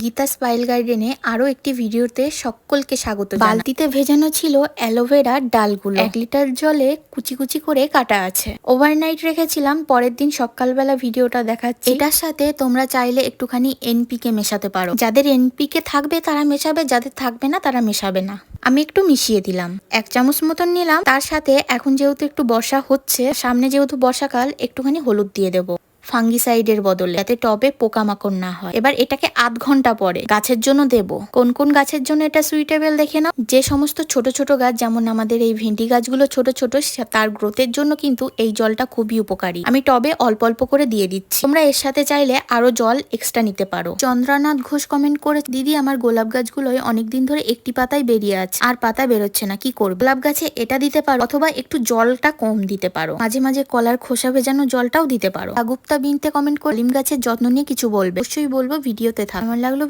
গীতা স্পাইল গার্ডেনে আরো একটি ভিডিওতে সকলকে স্বাগত। বালতিতে ভেজানো ছিল অ্যালোভেরার ডালগুলো, 1 লিটার জলে কুচি কুচি করে কাটা আছে। ওভারনাইট রেখেছিলাম, পরের দিন সকালবেলা ভিডিওটা দেখাচ্ছি। এটার সাথে তোমরা চাইলে একটুখানি এনপিকে মেশাতে পারো। যাদের এনপিকে থাকবে তারা মেশাবে, যাদের থাকবে না তারা মেশাবে না। আমি একটু মিশিয়ে দিলাম, 1 চামচ মতন নিলাম। তার সাথে এখন যেহেতু একটু বর্ষা হচ্ছে, সামনে যেহেতু বর্ষাকাল, একটুখানি হলুদ দিয়ে দেবো ফাঙ্গিসাইডের বদলে, যাতে টবে পোকামাকড় না হয়। এবার এটাকে 0.5 ঘন্টা পরে গাছের জন্য দেব। কোন কোন গাছের জন্য এটা সুইটেবল দেখে নাও। যে সমস্ত ছোট ছোট গাছ, যেমন আমাদের এই ভেন্ডি গাছগুলো ছোট ছোট, তার গ্রোথের জন্য কিন্তু এই জলটা খুবই উপকারী। আমি টবে অল্প অল্প করে দিয়ে দিচ্ছি। তোমরা এর সাথে চাইলে আরো জল এক্সট্রা নিতে পারো। চন্দ্রনাথ ঘোষ কমেন্ট করে, দিদি আমার গোলাপ গাছগুলোয় অনেকদিন ধরে একটি পাতাই বেরিয়ে আছে, আর পাতা বেরোচ্ছে না, কি করব? গোলাপ গাছে এটা দিতে পারো, অথবা একটু জলটা কম দিতে পারো। মাঝে মাঝে কলার খোসা ভেজানো জলটাও দিতে পারো। গুপ্তা বিনতে কমেন্ট করে, লিম গাছের যত্ন নিয়ে কিছু বলবে। অবশ্যই বলবো, ভিডিওতে থাক। কেমন লাগলো?